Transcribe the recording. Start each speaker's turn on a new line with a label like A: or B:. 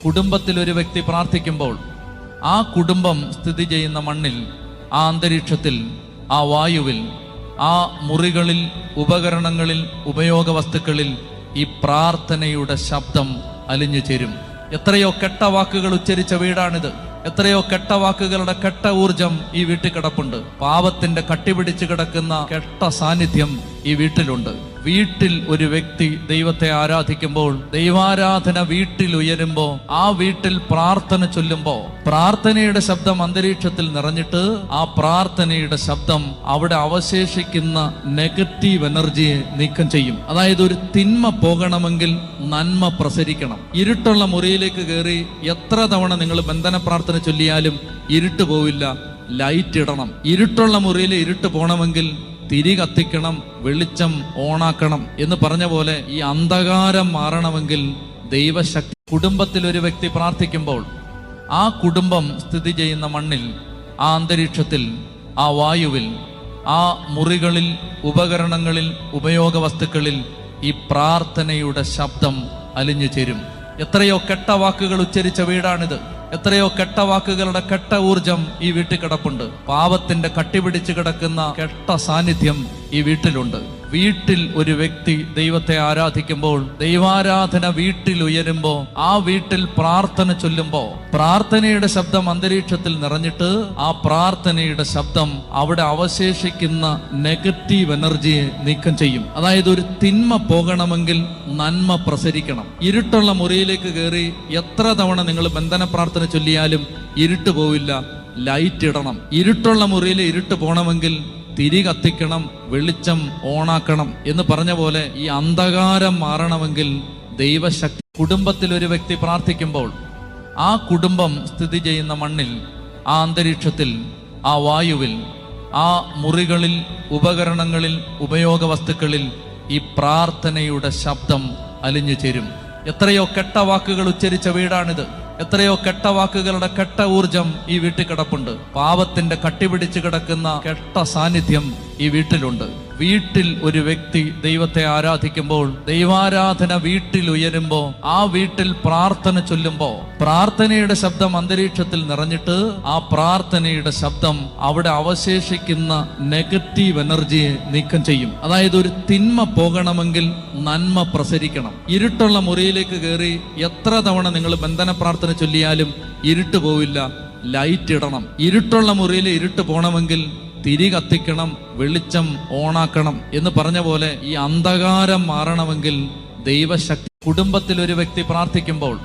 A: കുടുംബത്തിൽ ഒരു വ്യക്തി പ്രാർത്ഥിക്കുമ്പോൾ ആ കുടുംബം സ്ഥിതി ചെയ്യുന്ന മണ്ണിൽ, ആ അന്തരീക്ഷത്തിൽ, ആ വായുവിൽ, ആ മുറികളിൽ, ഉപകരണങ്ങളിൽ, ഉപയോഗ വസ്തുക്കളിൽ ഈ പ്രാർത്ഥനയുടെ ശബ്ദം അലിഞ്ഞു ചേരും. എത്രയോ കെട്ട വാക്കുകൾ ഉച്ചരിച്ച വീടാണിത്. എത്രയോ കെട്ട വാക്കുകളുടെ കെട്ട ഊർജം ഈ വീട്ടിൽ കിടപ്പുണ്ട്. പാപത്തിന്റെ കട്ടിപിടിച്ച് കിടക്കുന്ന കെട്ട സാന്നിധ്യം ഈ വീട്ടിലുണ്ട്. വീട്ടിൽ ഒരു വ്യക്തി ദൈവത്തെ ആരാധിക്കുമ്പോൾ, ദൈവാരാധന വീട്ടിൽ ഉയരുമ്പോ, ആ വീട്ടിൽ പ്രാർത്ഥന ചൊല്ലുമ്പോ, പ്രാർത്ഥനയുടെ ശബ്ദം അന്തരീക്ഷത്തിൽ നിറഞ്ഞിട്ട് ആ പ്രാർത്ഥനയുടെ ശബ്ദം അവിടെ അവശേഷിക്കുന്ന നെഗറ്റീവ് എനർജിയെ നീക്കം ചെയ്യും. അതായത് ഒരു തിന്മ പോകണമെങ്കിൽ നന്മ പ്രസരിക്കണം. ഇരുട്ടുള്ള മുറിയിലേക്ക് കയറി എത്ര തവണ നിങ്ങൾ ബന്ധന പ്രാർത്ഥന ചൊല്ലിയാലും ഇരുട്ട് പോവില്ല. ലൈറ്റ് ഇടണം. ഇരുട്ടുള്ള മുറിയിൽ ഇരുട്ട് പോകണമെങ്കിൽ തിരി കത്തിക്കണം, വെളിച്ചം ഓണാക്കണം എന്ന് പറഞ്ഞ പോലെ ഈ അന്ധകാരം മാറണമെങ്കിൽ ദൈവശക്തി. കുടുംബത്തിൽ ഒരു വ്യക്തി പ്രാർത്ഥിക്കുമ്പോൾ ആ കുടുംബം സ്ഥിതി ചെയ്യുന്ന മണ്ണിൽ, ആ അന്തരീക്ഷത്തിൽ, ആ വായുവിൽ, ആ മുറികളിൽ, ഉപകരണങ്ങളിൽ, ഉപയോഗ വസ്തുക്കളിൽ ഈ പ്രാർത്ഥനയുടെ ശബ്ദം അലിഞ്ഞു ചേരും. എത്രയോ കെട്ട വാക്കുകൾ ഉച്ചരിച്ച വീടാണിത്. എത്രയോ കെട്ട വാക്കുകളുടെ കെട്ട ഊർജം ഈ വീട്ടിൽ കിടപ്പുണ്ട്. പാപത്തിന്റെ കട്ടിപിടിച്ച് കിടക്കുന്ന കെട്ട സാന്നിധ്യം ഈ വീട്ടിലുണ്ട്. വീട്ടിൽ ഒരു വ്യക്തി ദൈവത്തെ ആരാധിക്കുമ്പോൾ, ദൈവാരാധന വീട്ടിൽ ഉയരുമ്പോ, ആ വീട്ടിൽ പ്രാർത്ഥന ചൊല്ലുമ്പോ, പ്രാർത്ഥനയുടെ ശബ്ദം അന്തരീക്ഷത്തിൽ നിറഞ്ഞിട്ട് ആ പ്രാർത്ഥനയുടെ ശബ്ദം അവിടെ അവശേഷിക്കുന്ന നെഗറ്റീവ് എനർജിയെ നീക്കം ചെയ്യും. അതായത് ഒരു തിന്മ പോകണമെങ്കിൽ നന്മ പ്രസരിക്കണം. ഇരുട്ടുള്ള മുറിയിലേക്ക് കയറി എത്ര തവണ നിങ്ങൾ ബന്ധന പ്രാർത്ഥന ചൊല്ലിയാലും ഇരുട്ട് പോവില്ല. ലൈറ്റ് ഇടണം. ഇരുട്ടുള്ള മുറിയിൽ ഇരുട്ട് പോകണമെങ്കിൽ തിരി കത്തിക്കണം, വെളിച്ചം ഓണാക്കണം എന്ന് പറഞ്ഞ പോലെ ഈ അന്ധകാരം മാറണമെങ്കിൽ ദൈവശക്തി. കുടുംബത്തിൽ ഒരു വ്യക്തി പ്രാർത്ഥിക്കുമ്പോൾ ആ കുടുംബം സ്ഥിതി ചെയ്യുന്ന മണ്ണിൽ, ആ അന്തരീക്ഷത്തിൽ, ആ വായുവിൽ, ആ മുറികളിൽ, ഉപകരണങ്ങളിൽ, ഉപയോഗ വസ്തുക്കളിൽ ഈ പ്രാർത്ഥനയുടെ ശബ്ദം അലിഞ്ഞു ചേരും. എത്രയോ കെട്ട വാക്കുകൾ ഉച്ചരിച്ച വീടാണിത്. എത്രയോ കെട്ട വാക്കുകളുടെ കെട്ട ഊർജം ഈ വീട്ടിൽ കിടപ്പുണ്ട്. പാപത്തിന്റെ കട്ടിപിടിച്ച് കിടക്കുന്ന കെട്ട സാന്നിധ്യം ഈ വീട്ടിലുണ്ട്. വീട്ടിൽ ഒരു വ്യക്തി ദൈവത്തെ ആരാധിക്കുമ്പോൾ, ദൈവാരാധന വീട്ടിൽ ഉയരുമ്പോ, ആ വീട്ടിൽ പ്രാർത്ഥന ചൊല്ലുമ്പോ, പ്രാർത്ഥനയുടെ ശബ്ദം അന്തരീക്ഷത്തിൽ നിറഞ്ഞിട്ട് ആ പ്രാർത്ഥനയുടെ ശബ്ദം അവിടെ അവശേഷിക്കുന്ന നെഗറ്റീവ് എനർജിയെ നീക്കം ചെയ്യും. അതായത് ഒരു തിന്മ പോകണമെങ്കിൽ നന്മ പ്രസരിക്കണം. ഇരുട്ടുള്ള മുറിയിലേക്ക് കയറി എത്ര തവണ നിങ്ങൾ ബന്ധന പ്രാർത്ഥന ചൊല്ലിയാലും ഇരുട്ട് പോവില്ല. ലൈറ്റ് ഇടണം. ഇരുട്ടുള്ള മുറിയിൽ ഇരുട്ട് പോകണമെങ്കിൽ തിരി കത്തിക്കണം, വെളിച്ചം ഓണാക്കണം എന്ന് പറഞ്ഞ പോലെ ഈ അന്ധകാരം മാറണമെങ്കിൽ ദൈവശക്തി. കുടുംബത്തിൽ ഒരു വ്യക്തി പ്രാർത്ഥിക്കുമ്പോൾ